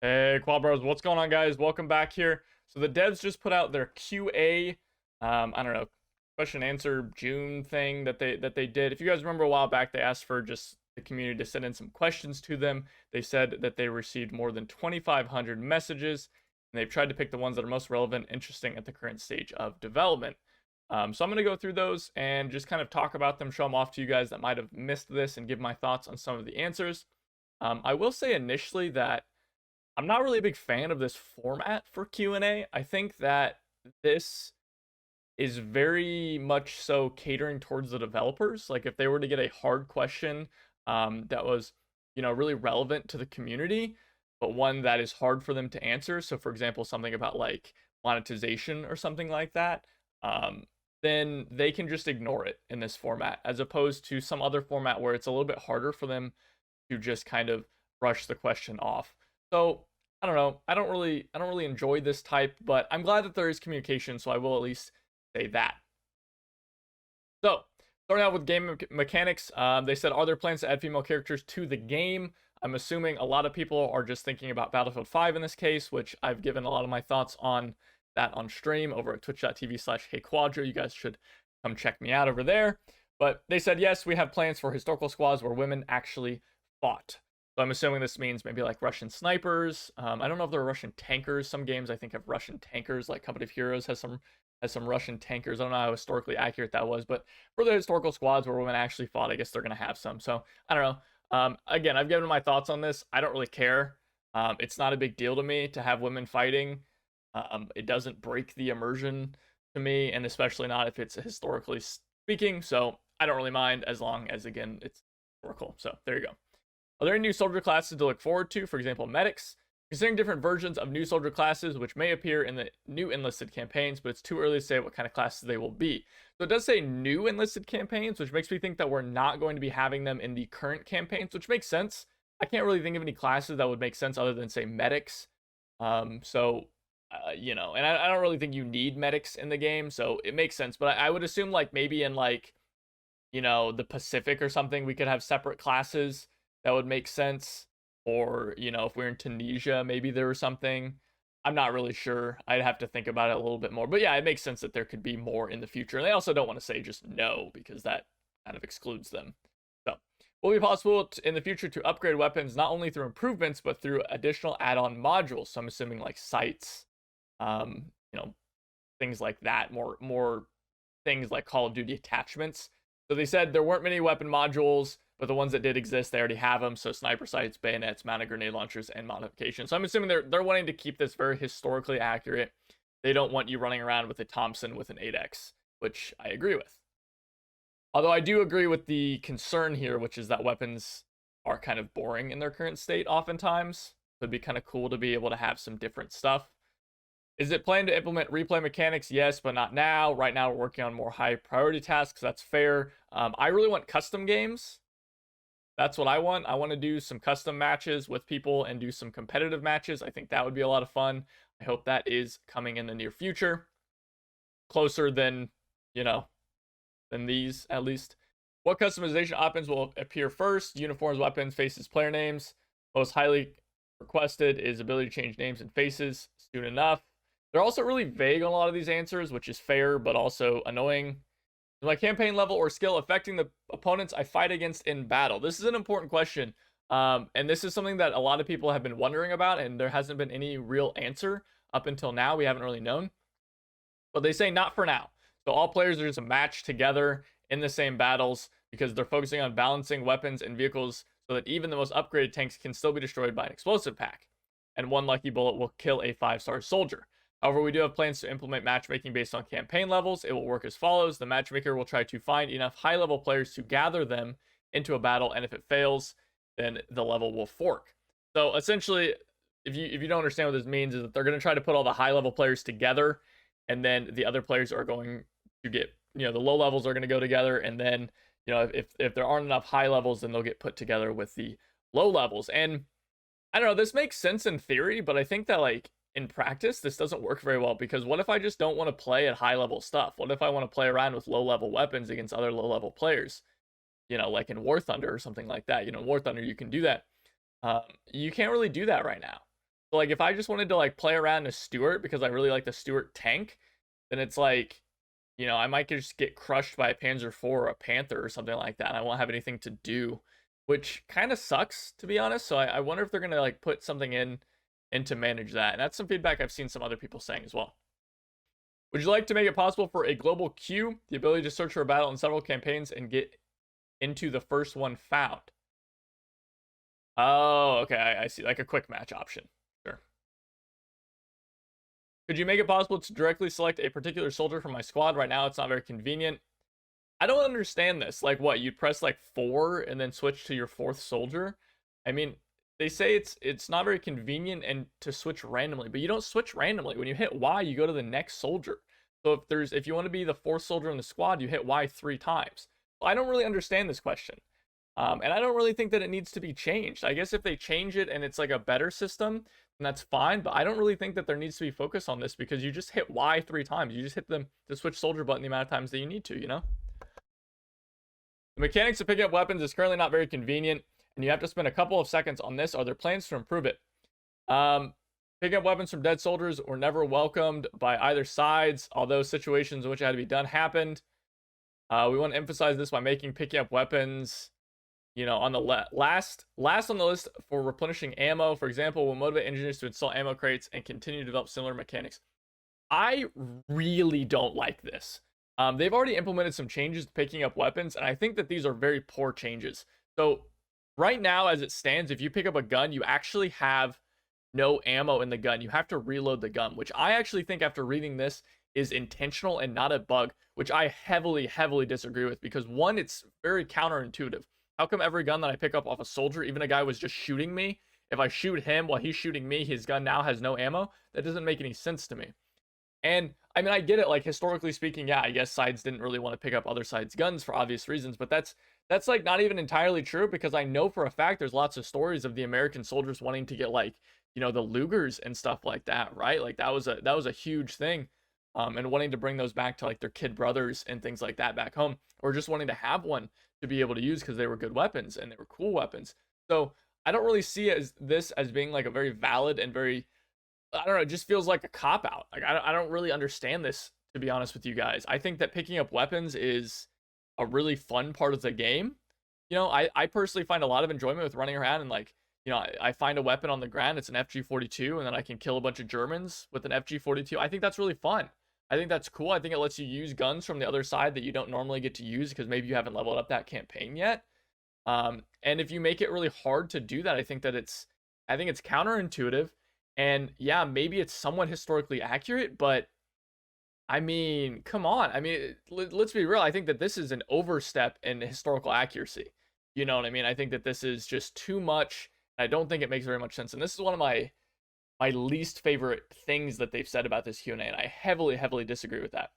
Hey, Quad Bros, what's going on, guys? Welcome back here. So the devs just put out their QA, I don't know, question answer June thing that they did. If you guys remember a while back, they asked for just the community to send in some questions to them. They said that they received more than 2,500 messages, and they've tried to pick the ones that are most relevant, interesting at the current stage of development. So I'm going to go through those and just kind of talk about them, show them off to you guys that might have missed this, and give my thoughts on some of the answers. I will say initially that I'm not really a big fan of this format for Q&A. I think that this is very much so catering towards the developers. Like if they were to get a hard question that was, really relevant to the community, but one that is hard for them to answer. So for example, something about like monetization or something like that, then they can just ignore it in this format, as opposed to some other format where it's a little bit harder for them to just kind of brush the question off. So I don't know. I don't really enjoy this type, but I'm glad that there is communication, so I will at least say that. So starting out with game mechanics, they said, are there plans to add female characters to the game? I'm assuming a lot of people are just thinking about Battlefield 5 in this case, which I've given a lot of my thoughts on that on stream over at twitch.tv/HeyQuadro. You guys should come check me out over there. But they said, yes, we have plans for historical squads where women actually fought. So I'm assuming this means maybe like Russian snipers. I don't know if there are Russian tankers. Some games I think have Russian tankers, like Company of Heroes has some Russian tankers. I don't know how historically accurate that was, but for the historical squads where women actually fought, I guess they're gonna have some. So I don't know. Again, I've given my thoughts on this. I don't really care. It's not a big deal to me to have women fighting. It doesn't break the immersion to me, and especially not if it's historically speaking. So I don't really mind as long as, again, it's historical. So there you go. Are there any new soldier classes to look forward to? For example, medics. Considering different versions of new soldier classes, which may appear in the new enlisted campaigns, but it's too early to say what kind of classes they will be. So it does say new enlisted campaigns, which makes me think that we're not going to be having them in the current campaigns, which makes sense. I can't really think of any classes that would make sense other than, say, medics. And I don't really think you need medics in the game, so it makes sense. But I would assume like maybe in like, the Pacific or something, we could have separate classes that would make sense. Or, if we're in Tunisia, maybe there was something. I'm not really sure. I'd have to think about it a little bit more. But yeah, it makes sense that there could be more in the future. And they also don't want to say just no, because that kind of excludes them. So, will it be possible in the future to upgrade weapons not only through improvements, but through additional add-on modules? So I'm assuming like sights, um, you know, things like that. More things like Call of Duty attachments. So they said there weren't many weapon modules, but the ones that did exist, they already have them. So sniper sights, bayonets, mounted grenade launchers, and modifications. So I'm assuming they're wanting to keep this very historically accurate. They don't want you running around with a Thompson with an 8x, which I agree with. Although I do agree with the concern here, which is that weapons are kind of boring in their current state oftentimes. So it'd be kind of cool to be able to have some different stuff. Is it planned to implement replay mechanics? Yes, but not now. Right now, we're working on more high priority tasks. That's fair. I really want custom games. That's what I want. I want to do some custom matches with people and do some competitive matches. I think that would be a lot of fun. I hope that is coming in the near future. Closer than, than these, at least. What customization options will appear first? Uniforms, weapons, faces, player names. Most highly requested is ability to change names and faces. Soon enough. They're also really vague on a lot of these answers, which is fair, but also annoying. Is my campaign level or skill affecting the opponents I fight against in battle? This is an important question. And this is something that a lot of people have been wondering about, and there hasn't been any real answer up until now. We haven't really known. But they say not for now. So all players are just matched together in the same battles because they're focusing on balancing weapons and vehicles so that even the most upgraded tanks can still be destroyed by an explosive pack. And one lucky bullet will kill a 5-star soldier. However, we do have plans to implement matchmaking based on campaign levels. It will work as follows. The matchmaker will try to find enough high-level players to gather them into a battle, and if it fails, then the level will fork. So essentially, if you don't understand what this means, is that they're going to try to put all the high-level players together, and then the other players are going to get, the low levels are going to go together, and then, if there aren't enough high levels, then they'll get put together with the low levels. And I don't know, this makes sense in theory, but I think that, like, in practice, this doesn't work very well, because what if I just don't want to play at high level stuff? What if I want to play around with low level weapons against other low level players? Like in War Thunder or something like that. In War Thunder, you can do that. You can't really do that right now. So like if I just wanted to like play around a Stuart because I really like the Stuart tank, then it's like, you know, I might just get crushed by a Panzer IV or a Panther or something like that. And I won't have anything to do, which kind of sucks to be honest. So I wonder if they're gonna like put something in to manage that. And that's some feedback I've seen some other people saying as well. Would you like to make it possible for a global queue, the ability to search for a battle in several campaigns and get into the first one found? Oh, okay, I see. Like a quick match option. Sure. Could you make it possible to directly select a particular soldier from my squad? Right now, it's not very convenient. I don't understand this. Like, what? You'd press like 4 and then switch to your 4th soldier? I mean, they say it's not very convenient and to switch randomly, but you don't switch randomly. When you hit Y, you go to the next soldier. So if you want to be the 4th soldier in the squad, you hit Y 3 times. Well, I don't really understand this question. And I don't really think that it needs to be changed. I guess if they change it and it's like a better system, then that's fine. But I don't really think that there needs to be focus on this because you just hit Y 3 times. You just hit the switch soldier button the amount of times that you need to, you know? The mechanics of picking up weapons is currently not very convenient, and you have to spend a couple of seconds on this. Are there plans to improve it? Picking up weapons from dead soldiers were never welcomed by either sides, although situations in which it had to be done happened. We want to emphasize this by making picking up weapons, you know, on the last on the list for replenishing ammo. For example, will motivate engineers to install ammo crates and continue to develop similar mechanics. I really don't like this. They've already implemented some changes to picking up weapons, and I think that these are very poor changes. So right now, as it stands, if you pick up a gun, you actually have no ammo in the gun. You have to reload the gun, which I actually think after reading this is intentional and not a bug, which I heavily disagree with because one, it's very counterintuitive. How come every gun that I pick up off a soldier, even a guy was just shooting me, if I shoot him while he's shooting me, his gun now has no ammo? That doesn't make any sense to me. And I mean, I get it. Like historically speaking, yeah, I guess sides didn't really want to pick up other sides' guns for obvious reasons. But that's like not even entirely true because I know for a fact there's lots of stories of the American soldiers wanting to get like, you know, the Lugers and stuff like that, right? Like that was a huge thing, and wanting to bring those back to like their kid brothers and things like that back home, or just wanting to have one to be able to use because they were good weapons and they were cool weapons. So I don't really see this as being like a very valid and very, I don't know, it just feels like a cop out. Like I don't really understand this, to be honest with you guys. I think that picking up weapons is a really fun part of the game. You know, I personally find a lot of enjoyment with running around and like, you know, I find a weapon on the ground, it's an FG-42, and then I can kill a bunch of Germans with an FG-42. I think that's really fun. I think that's cool. I think it lets you use guns from the other side that you don't normally get to use because maybe you haven't leveled up that campaign yet. And if you make it really hard to do that, I think it's counterintuitive. And yeah, maybe it's somewhat historically accurate, but I mean, come on. I mean, let's be real. I think that this is an overstep in historical accuracy. You know what I mean? I think that this is just too much. I don't think it makes very much sense. And this is one of my least favorite things that they've said about this Q&A, and I heavily disagree with that.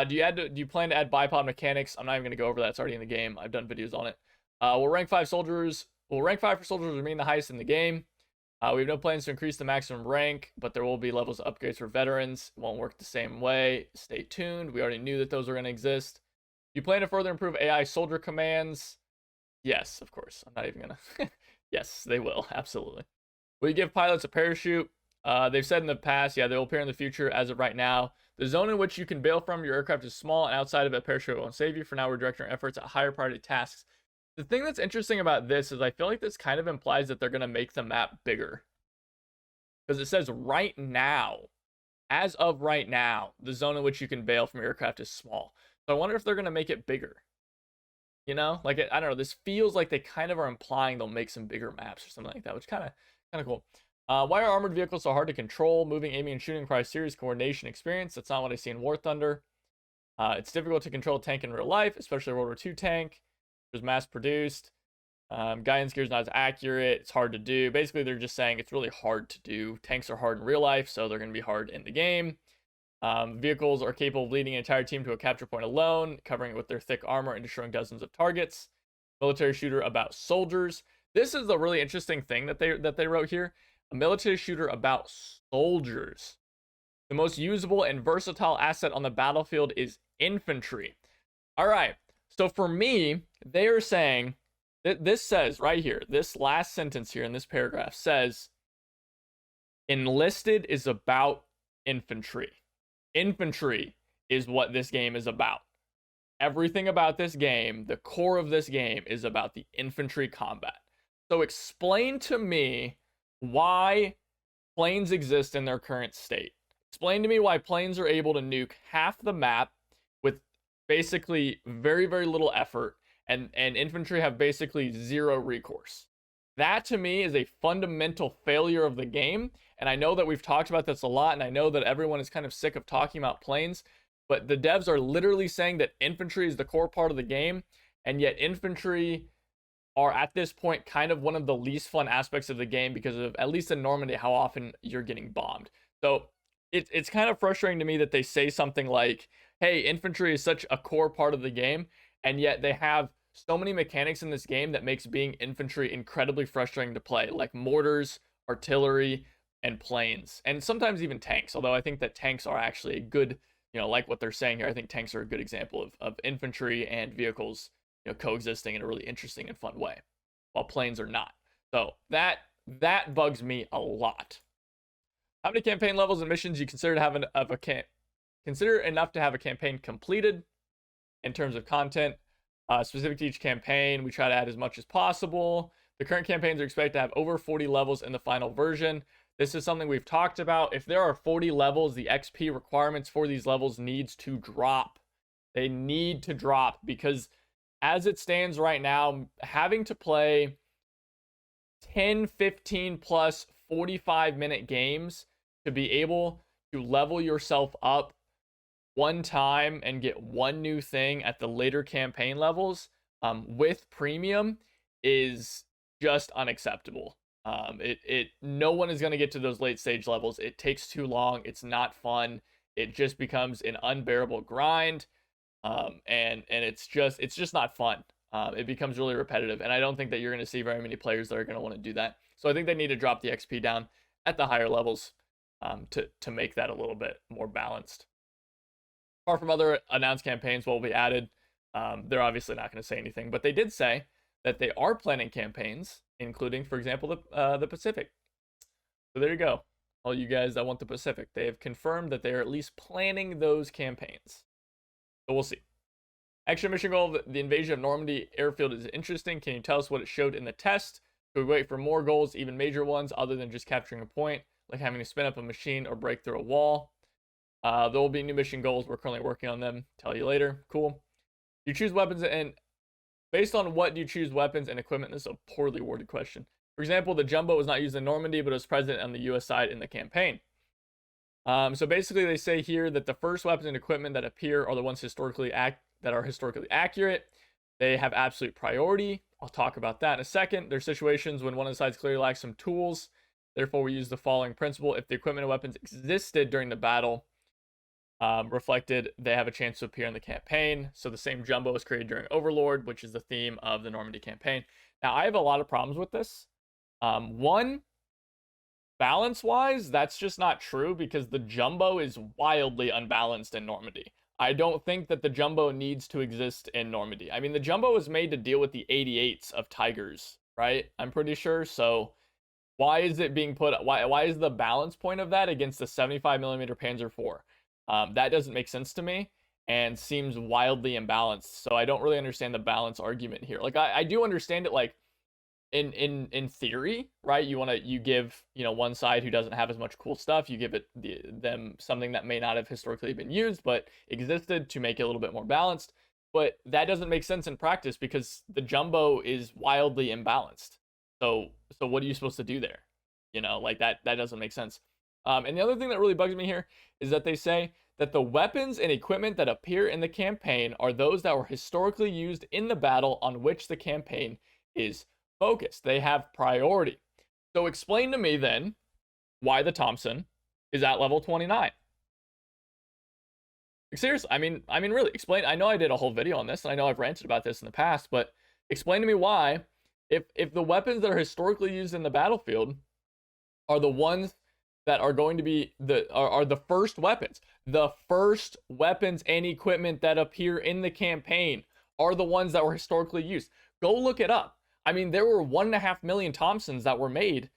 Do you plan to add bipod mechanics? I'm not even going to go over that. It's already in the game. I've done videos on it. Will rank 5 for soldiers remain the highest in the game? We have no plans to increase the maximum rank, but there will be levels of upgrades for veterans. It won't work the same way. Stay tuned. We already knew that those were going to exist. You plan to further improve AI soldier commands? Yes, of course. I'm not even going to... Yes, they will. Absolutely. Will you give pilots a parachute? They've said in the past, yeah, they will appear in the future. As of right now, the zone in which you can bail from your aircraft is small, and outside of it, a parachute won't save you. For now, we're directing our efforts at higher priority tasks. The thing that's interesting about this is I feel like this kind of implies that they're going to make the map bigger. Because it says right now, as of right now, the zone in which you can bail from your aircraft is small. So I wonder if they're going to make it bigger. You know, like, I don't know, this feels like they kind of are implying they'll make some bigger maps or something like that, which kind of cool. Why are armored vehicles so hard to control? Moving, aiming, and shooting requires serious coordination experience. That's not what I see in War Thunder. It's difficult to control a tank in real life, especially a World War II tank. It was mass produced. Guidance gear is not as accurate. It's hard to do. Basically, they're just saying it's really hard to do. Tanks are hard in real life, so they're going to be hard in the game. Vehicles are capable of leading an entire team to a capture point alone, covering it with their thick armor and destroying dozens of targets. Military shooter about soldiers. This is the really interesting thing that they wrote here. A military shooter about soldiers. The most usable and versatile asset on the battlefield is infantry. All right. So for me, they are saying that this says right here, this last sentence here in this paragraph says, Enlisted is about infantry. Infantry is what this game is about. Everything about this game, the core of this game, is about the infantry combat. So explain to me why planes exist in their current state. Explain to me why planes are able to nuke half the map with basically very, very little effort, and infantry have basically zero recourse. That to me is a fundamental failure of the game. And I know that we've talked about this a lot, and I know that everyone is kind of sick of talking about planes, but the devs are literally saying that infantry is the core part of the game, and yet infantry are at this point kind of one of the least fun aspects of the game because of, at least in Normandy, how often you're getting bombed. So it's kind of frustrating to me that they say something like, hey, infantry is such a core part of the game, and yet they have so many mechanics in this game that makes being infantry incredibly frustrating to play, like mortars, artillery, and planes, and sometimes even tanks, although I think that tanks are actually a good, like what they're saying here, I think tanks are a good example of infantry and vehicles, coexisting in a really interesting and fun way, while planes are not. So that bugs me a lot. How many campaign levels and missions you consider to have consider enough to have a campaign completed in terms of content? Specific to each campaign, we try to add as much as possible. The current campaigns are expected to have over 40 levels in the final version. This is something we've talked about. If there are 40 levels, the XP requirements for these levels needs to drop. They need to drop, because as it stands right now, having to play 10, 15 plus 45-minute games to be able to level yourself up one time and get one new thing at the later campaign levels with premium is just unacceptable. No one is going to get to those late stage levels. It takes too long. It's not fun. It just becomes an unbearable grind, and it's just not fun. It becomes really repetitive, and I don't think that you're going to see very many players that are going to want to do that. So I think they need to drop the XP down at the higher levels to make that a little bit more balanced. Apart from other announced campaigns will be added, they're obviously not going to say anything, but they did say that they are planning campaigns, including, for example, the Pacific. So there you go. All you guys that want the Pacific, they have confirmed that they're at least planning those campaigns. So we'll see. Extra mission goal of the invasion of Normandy airfield is interesting. Can you tell us what it showed in the test? Should we wait for more goals, even major ones, other than just capturing a point, like having to spin up a machine or break through a wall? There will be new mission goals. We're currently working on them. Tell you later. Cool. You choose weapons, and based on what do you choose weapons and equipment? This is a poorly worded question. For example, the Jumbo was not used in Normandy, but was present on the US side in the campaign. So basically, they say here that the first weapons and equipment that appear are the ones that are historically accurate. They have absolute priority. I'll talk about that in a second. There are situations when one of the sides clearly lacks some tools. Therefore, we use the following principle. If the equipment and weapons existed during the battle, reflected, they have a chance to appear in the campaign. So the same Jumbo was created during Overlord, which is the theme of the Normandy campaign. Now, I have a lot of problems with this. One, balance-wise, that's just not true, because the Jumbo is wildly unbalanced in Normandy. I don't think that the Jumbo needs to exist in Normandy. I mean, the Jumbo was made to deal with the 88s of Tigers, right? I'm pretty sure. So why is it being put? Why is the balance point of that against the 75mm Panzer IV? That doesn't make sense to me and seems wildly imbalanced. So I don't really understand the balance argument here. Like I do understand it, like in theory, right? You give one side who doesn't have as much cool stuff, you give them something that may not have historically been used but existed to make it a little bit more balanced. But that doesn't make sense in practice because the Jumbo is wildly imbalanced. So what are you supposed to do there? Like that doesn't make sense. And the other thing that really bugs me here is that they say that the weapons and equipment that appear in the campaign are those that were historically used in the battle on which the campaign is focused. They have priority. So explain to me then why the Thompson is at level 29. Seriously, I mean, really, explain. I know I did a whole video on this, and I know I've ranted about this in the past, but explain to me why, if the weapons that are historically used in the battlefield are the ones that are going to be the first weapons. The first weapons and equipment that appear in the campaign are the ones that were historically used. Go look it up. I mean, there were 1.5 million Thompsons that were made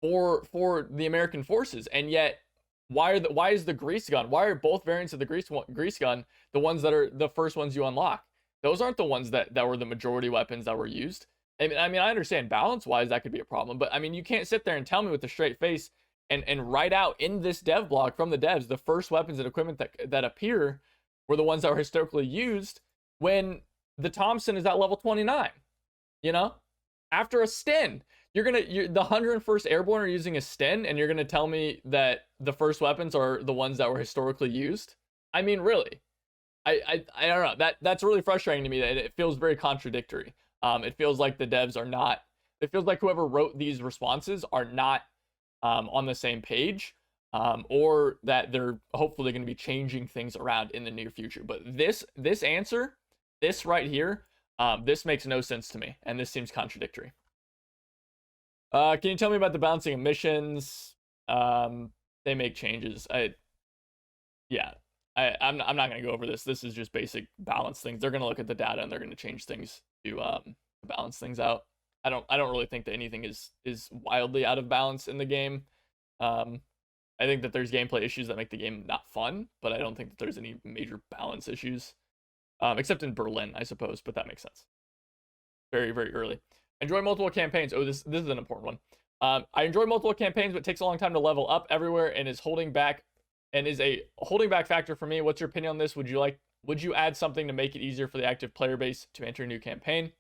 for the American forces. And yet, why is the grease gun? Why are both variants of the grease gun the ones that are the first ones you unlock? Those aren't the ones that were the majority weapons that were used. I understand balance wise that could be a problem, but I mean, you can't sit there and tell me with a straight face and write out in this dev blog from the devs the first weapons and equipment that appear were the ones that were historically used when the Thompson is at level 29. You know, after a Sten, the 101st Airborne are using a Sten, and you're gonna tell me that the first weapons are the ones that were historically used? I mean, really? I don't know. That's really frustrating to me. That it feels very contradictory. It feels like the devs are not. It feels like whoever wrote these responses are not on the same page, or that they're hopefully going to be changing things around in the near future. But this answer, this right here, this makes no sense to me, and this seems contradictory. Can you tell me about the balancing of missions? They make changes. I'm not going to go over this. This is just basic balance things. They're going to look at the data and they're going to change things to balance things out. I don't really think that anything is wildly out of balance in the game. I think that there's gameplay issues that make the game not fun, but I don't think that there's any major balance issues, except in Berlin, I suppose. But that makes sense. Very, very early. Enjoy multiple campaigns. Oh, this is an important one. I enjoy multiple campaigns, but it takes a long time to level up everywhere and is a holding back factor for me. What's your opinion on this? Would you add something to make it easier for the active player base to enter a new campaign?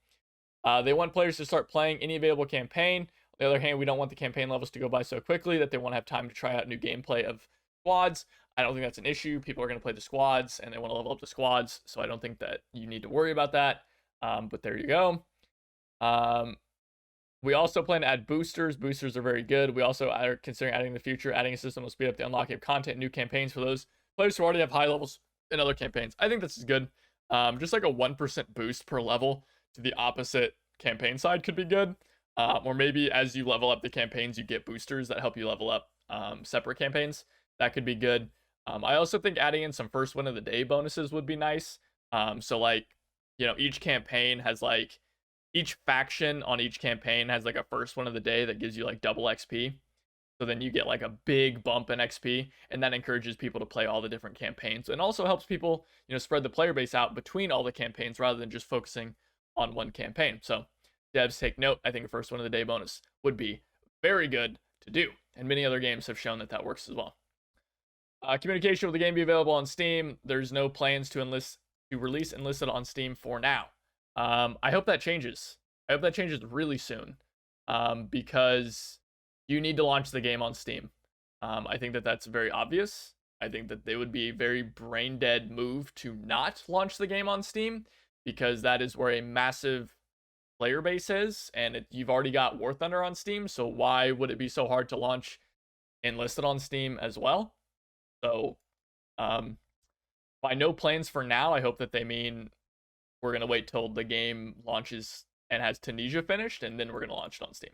They want players to start playing any available campaign. On the other hand, we don't want the campaign levels to go by so quickly that they won't have time to try out new gameplay of squads. I don't think that's an issue. People are going to play the squads and they want to level up the squads, so I don't think that you need to worry about that. But there you go. We also plan to add boosters. Boosters are very good. We also are considering adding in the future, adding a system will speed up the unlocking of content and new campaigns for those players who already have high levels in other campaigns. I think this is good. Just like a 1% boost per level to the opposite campaign side could be good. Or maybe as you level up the campaigns, you get boosters that help you level up separate campaigns. That could be good. I also think adding in some first win of the day bonuses would be nice. So like, each campaign has like, each faction on each campaign has like a first one of the day that gives you like double XP. So then you get like a big bump in XP, and that encourages people to play all the different campaigns, and also helps people, spread the player base out between all the campaigns rather than just focusing on one campaign. So devs, take note. I think a first one of the day bonus would be very good to do, and many other games have shown that works as well. Communication will the game be available on Steam? There's no plans to release Enlisted on Steam for now. I hope that changes. I hope that changes really soon, because you need to launch the game on Steam. I think that that's very obvious. I think that they would be a very brain dead move to not launch the game on Steam, because that is where a massive player base is, and you've already got War Thunder on Steam, so why would it be so hard to launch Enlisted on Steam as well? So, by no plans for now, I hope that they mean we're going to wait till the game launches and has Tunisia finished, and then we're going to launch it on Steam.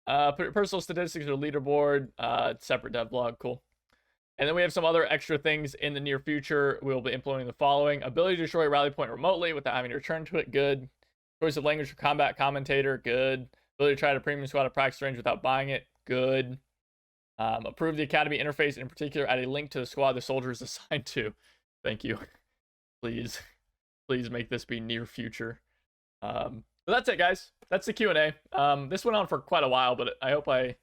Personal statistics or leaderboard, separate devlog, cool. And then we have some other extra things in the near future. We'll be implementing the following: ability to destroy a rally point remotely without having to return to it, good. Choice of language for combat commentator, good. Ability to try to premium squad at practice range without buying it, good. Approve the academy interface, in particular add a link to the squad the soldier is assigned to. Thank you. Please make this be near future. But that's it, guys. That's the Q&A. This went on for quite a while, but I hope I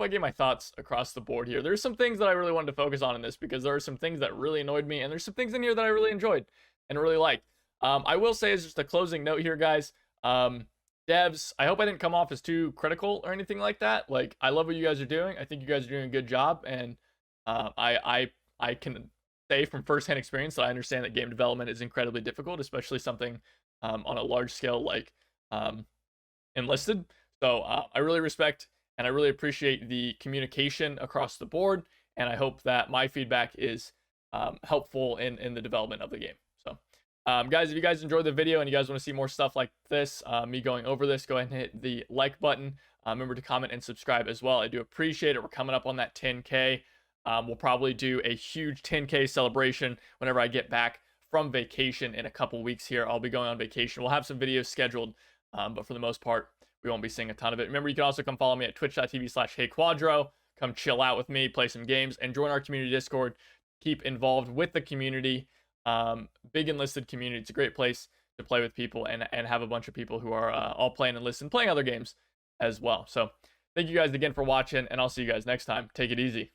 gave my thoughts across the board here. There's some things that I really wanted to focus on in this, because there are some things that really annoyed me, and there's some things in here that I really enjoyed and really liked. I will say, as just a closing note here, guys, devs, I hope I didn't come off as too critical or anything like that. Like, I love what you guys are doing. I think you guys are doing a good job, and I can say from firsthand experience that I understand that game development is incredibly difficult, especially something on a large scale like Enlisted. So I really respect and I really appreciate the communication across the board, and I hope that my feedback is helpful in the development of the game. So guys, if you guys enjoyed the video and you guys want to see more stuff like this, me going over this, go ahead and hit the like button. Remember to comment and subscribe as well. I do appreciate it. We're coming up on that 10K. We'll probably do a huge 10K celebration whenever I get back from vacation in a couple weeks here. I'll be going on vacation. We'll have some videos scheduled, but for the most part, we won't be seeing a ton of it. Remember, you can also come follow me at twitch.tv/HeyQuadro. Come chill out with me, play some games, and join our community Discord. Keep involved with the community. Big Enlisted community. It's a great place to play with people and have a bunch of people who are all playing Enlisted and playing other games as well. So thank you guys again for watching, and I'll see you guys next time. Take it easy.